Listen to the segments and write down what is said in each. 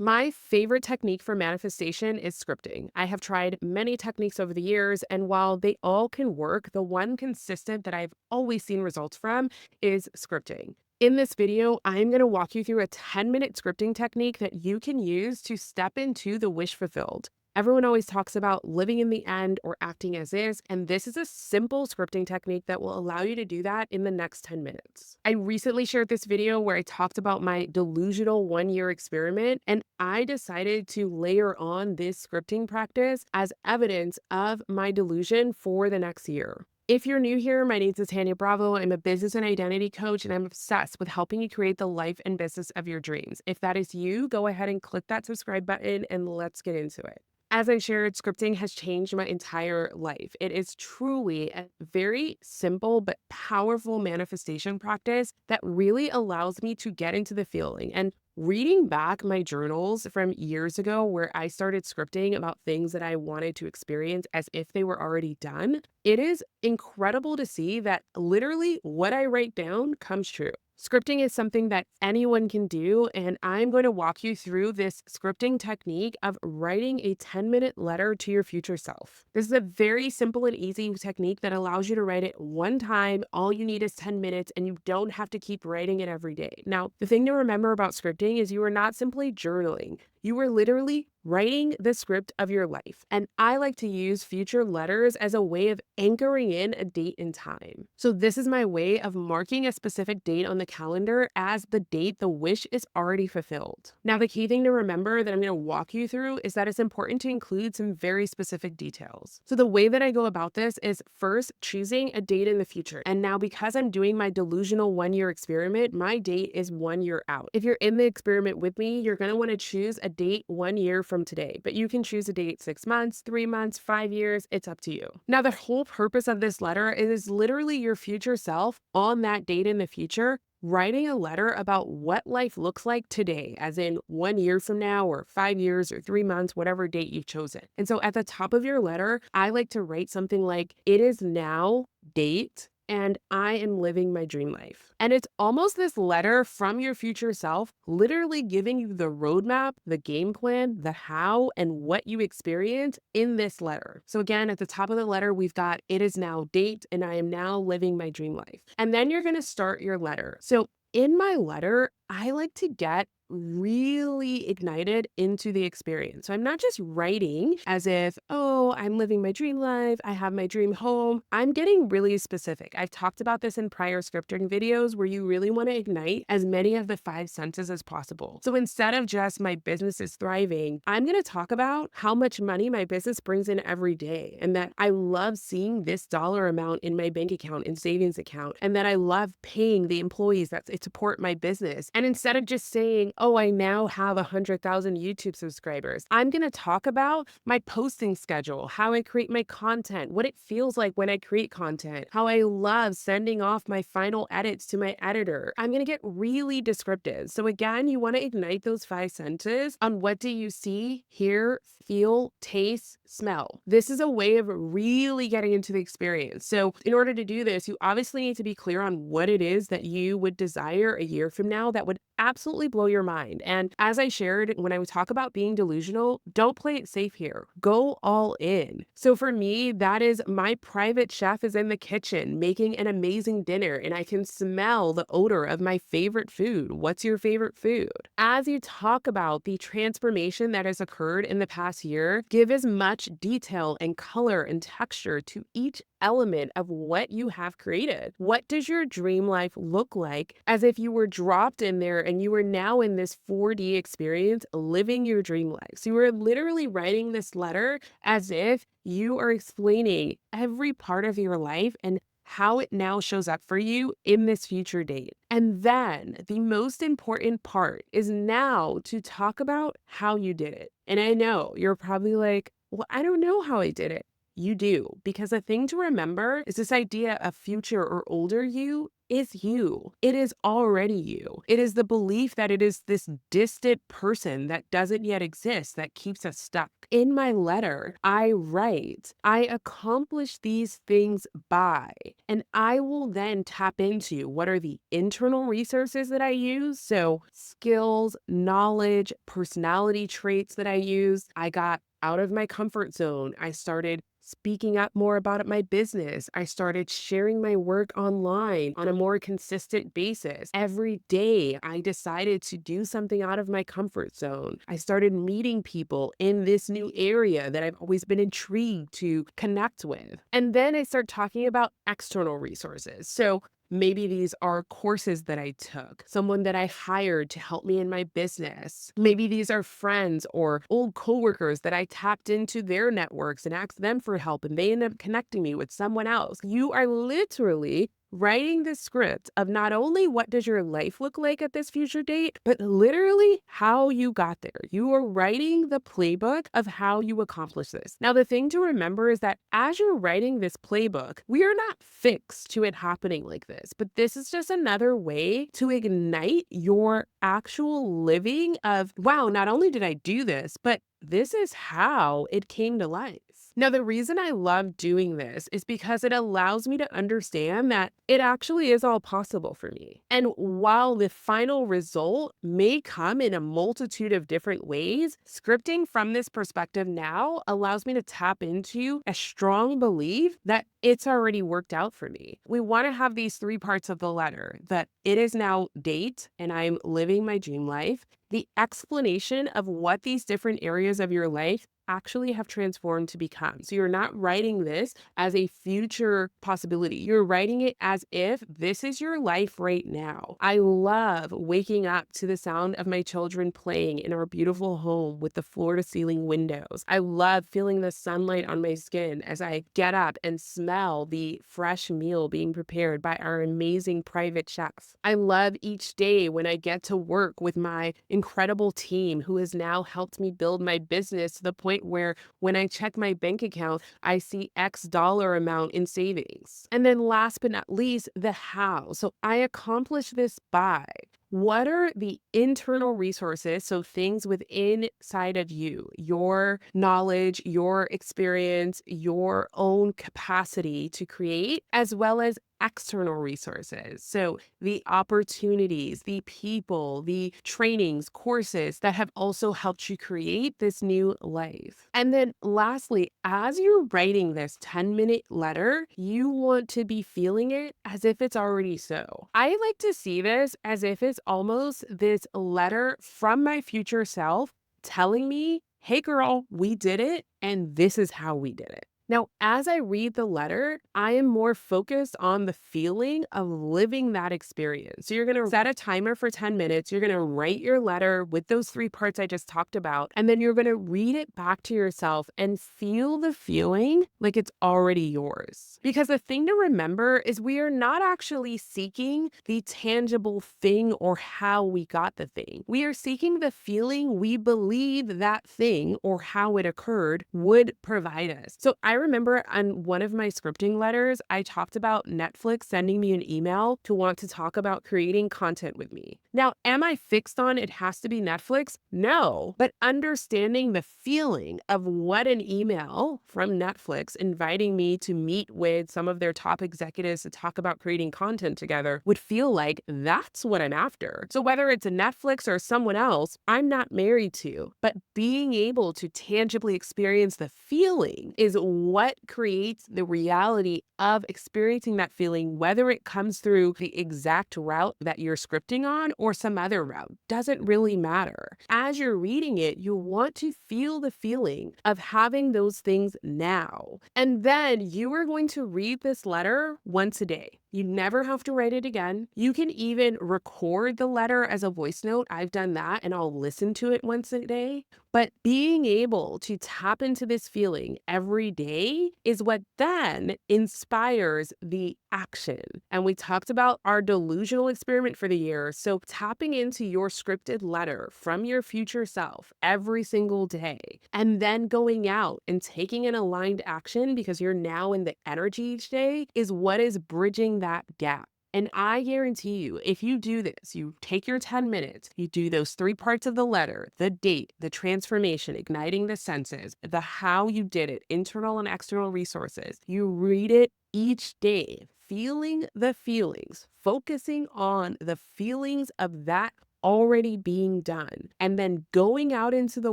My favorite technique for manifestation is scripting. I have tried many techniques over the years, and while they all can work, the one consistent that I've always seen results from is scripting. In this video, I'm going to walk you through a 10-minute scripting technique that you can use to step into the wish fulfilled. Everyone always talks about living in the end or acting as is, and this is a simple scripting technique that will allow you to do that in the next 10 minutes. I recently shared this video where I talked about my delusional 1-year experiment, and I decided to layer on this scripting practice as evidence of my delusion for the next year. If you're new here, my name is Tanya Bravo. I'm a business and identity coach, and I'm obsessed with helping you create the life and business of your dreams. If that is you, go ahead and click that subscribe button and let's get into it. As I shared, scripting has changed my entire life. It is truly a very simple but powerful manifestation practice that really allows me to get into the feeling. And reading back my journals from years ago where I started scripting about things that I wanted to experience as if they were already done, it is incredible to see that literally what I write down comes true. Scripting is something that anyone can do, and I'm going to walk you through this scripting technique of writing a 10-minute letter to your future self. This is a very simple and easy technique that allows you to write it one time. All you need is 10 minutes, and you don't have to keep writing it every day. Now, the thing to remember about scripting is you are not simply journaling. You are literally writing the script of your life. And I like to use future letters as a way of anchoring in a date and time. So this is my way of marking a specific date on the calendar as the date the wish is already fulfilled. Now, the key thing to remember that I'm going to walk you through is that it's important to include some very specific details. So the way that I go about this is first choosing a date in the future. And now because I'm doing my delusional 1-year experiment, my date is 1 year out. If you're in the experiment with me, you're going to want to choose a date 1 year from today, but you can choose a date 6 months, 3 months, 5 years. It's up to you. Now, the whole purpose of this letter is literally your future self on that date in the future writing a letter about what life looks like today, as in 1 year from now, or 5 years, or 3 months, whatever date you've chosen. And so at the top of your letter, I like to write something like, "It is now, date, and I am living my dream life." And it's almost this letter from your future self, literally giving you the roadmap, the game plan, the how, and what you experience in this letter. So again, at the top of the letter, we've got "It is now, date, and I am now living my dream life." And then you're going to start your letter. So in my letter, I like to get really ignited into the experience. So I'm not just writing as if, oh, I'm living my dream life, I have my dream home. I'm getting really specific. I've talked about this in prior scripting videos where you really want to ignite as many of the 5 senses as possible. So instead of just my business is thriving, I'm going to talk about how much money my business brings in every day, and that I love seeing this dollar amount in my bank account and savings account, and that I love paying the employees that support my business. And instead of just saying, oh, I now have 100,000 YouTube subscribers, I'm going to talk about my posting schedule, how I create my content, what it feels like when I create content, how I love sending off my final edits to my editor. I'm going to get really descriptive. So again, you want to ignite those 5 senses on what do you see, hear, feel, taste, smell. This is a way of really getting into the experience. So in order to do this, you obviously need to be clear on what it is that you would desire a year from now that would absolutely blow your mind. And as I shared, when I would talk about being delusional, don't play it safe here. Go all in. So for me, that is my private chef is in the kitchen making an amazing dinner, and I can smell the odor of my favorite food. What's your favorite food? As you talk about the transformation that has occurred in the past year, give as much detail and color and texture to each element of what you have created. What does your dream life look like as if you were dropped in there and you were now in this 4D experience living your dream life? So you were literally writing this letter as if you are explaining every part of your life and how it now shows up for you in this future date. And then the most important part is now to talk about how you did it. And I know you're probably like, well, I don't know how I did it. You do, because the thing to remember is this idea of future or older you is you. It is already you. It is the belief that it is this distant person that doesn't yet exist that keeps us stuck. In my letter, I write, I accomplish these things by, and I will then tap into what are the internal resources that I use. So, skills, knowledge, personality traits that I use. I got out of my comfort zone. I started speaking up more about my business. I started sharing my work online on a more consistent basis. Every day, I decided to do something out of my comfort zone. I started meeting people in this new area that I've always been intrigued to connect with. And then I start talking about external resources. So maybe these are courses that I took, someone that I hired to help me in my business. Maybe these are friends or old coworkers that I tapped into their networks and asked them for help, and they end up connecting me with someone else. You are literally writing the script of not only what does your life look like at this future date, but literally how you got there. You are writing the playbook of how you accomplish this. Now, the thing to remember is that as you're writing this playbook, we are not fixed to it happening like this, but this is just another way to ignite your actual living of, wow, not only did I do this, but this is how it came to life. Now, the reason I love doing this is because it allows me to understand that it actually is all possible for me. And while the final result may come in a multitude of different ways, scripting from this perspective now allows me to tap into a strong belief that it's already worked out for me. We want to have these three parts of the letter: that it is now date and I'm living my dream life, the explanation of what these different areas of your life actually have transformed to become. So you're not writing this as a future possibility. You're writing it as if this is your life right now. I love waking up to the sound of my children playing in our beautiful home with the floor to ceiling windows. I love feeling the sunlight on my skin as I get up and smell the fresh meal being prepared by our amazing private chef. I love each day when I get to work with my incredible team who has now helped me build my business to the point where when I check my bank account, I see X dollar amount in savings. And then last but not least, the how. So I accomplish this by. What are the internal resources? So things within inside of you, your knowledge, your experience, your own capacity to create, as well as external resources. So the opportunities, the people, the trainings, courses that have also helped you create this new life. And then lastly, as you're writing this 10-minute letter, you want to be feeling it as if it's already so. I like to see this as if it's almost this letter from my future self telling me, hey girl, we did it, and this is how we did it. Now, as I read the letter, I am more focused on the feeling of living that experience. So you're going to set a timer for 10 minutes. You're going to write your letter with those three parts I just talked about, and then you're going to read it back to yourself and feel the feeling like it's already yours. Because the thing to remember is we are not actually seeking the tangible thing or how we got the thing. We are seeking the feeling we believe that thing or how it occurred would provide us. So I remember on one of my scripting letters, I talked about Netflix sending me an email to want to talk about creating content with me. Now, am I fixed on it has to be Netflix? No, but understanding the feeling of what an email from Netflix inviting me to meet with some of their top executives to talk about creating content together would feel like, that's what I'm after. So whether it's a Netflix or someone else, I'm not married to, but being able to tangibly experience the feeling is what creates the reality of experiencing that feeling, whether it comes through the exact route that you're scripting on or some other route. Doesn't really matter. As you're reading it, you want to feel the feeling of having those things now. And then you are going to read this letter once a day. You never have to write it again. You can even record the letter as a voice note. I've done that and I'll listen to it once a day. But being able to tap into this feeling every day is what then inspires the action. And we talked about our delusional experiment for the year. So tapping into your scripted letter from your future self every single day, and then going out and taking an aligned action because you're now in the energy each day is what is bridging that gap. And I guarantee you, if you do this, you take your 10 minutes, you do those three parts of the letter, the date, the transformation, igniting the senses, the how you did it, internal and external resources. You read it each day, feeling the feelings, focusing on the feelings of that already being done, and then going out into the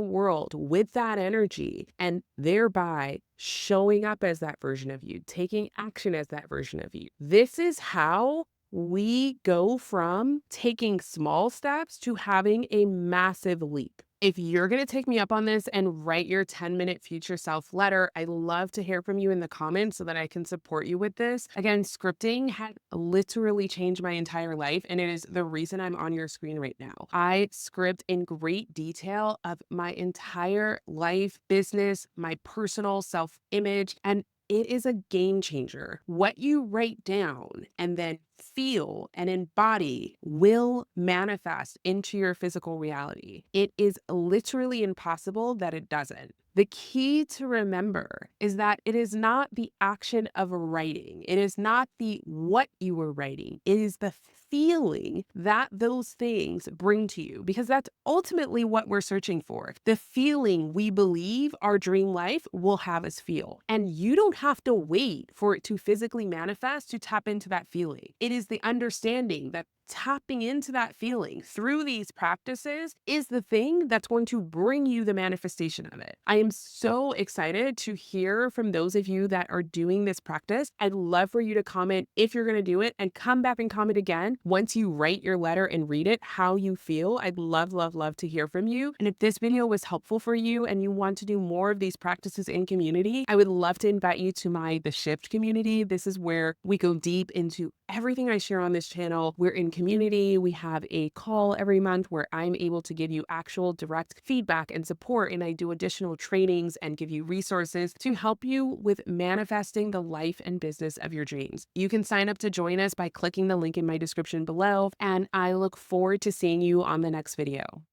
world with that energy and thereby showing up as that version of you, taking action as that version of you. This is how we go from taking small steps to having a massive leap. If you're going to take me up on this and write your 10-minute future self letter, I love to hear from you in the comments so that I can support you with this. Again, scripting had literally changed my entire life, and it is the reason I'm on your screen right now. I script in great detail of my entire life, business, my personal self image, and it is a game changer. What you write down and then feel and embody will manifest into your physical reality. It is literally impossible that it doesn't. The key to remember is that it is not the action of writing. It is not the what you were writing. It is the feeling that those things bring to you, because that's ultimately what we're searching for. The feeling we believe our dream life will have us feel. And you don't have to wait for it to physically manifest to tap into that feeling. It is the understanding that tapping into that feeling through these practices is the thing that's going to bring you the manifestation of it. I am so excited to hear from those of you that are doing this practice. I'd love for you to comment if you're going to do it, and come back and comment again once you write your letter and read it, how you feel. I'd love, love, love to hear from you. And if this video was helpful for you and you want to do more of these practices in community, I would love to invite you to my The Shift community. This is where we go deep into everything I share on this channel. We're in community. We have a call every month where I'm able to give you actual direct feedback and support, and I do additional trainings and give you resources to help you with manifesting the life and business of your dreams. You can sign up to join us by clicking the link in my description below, and I look forward to seeing you on the next video.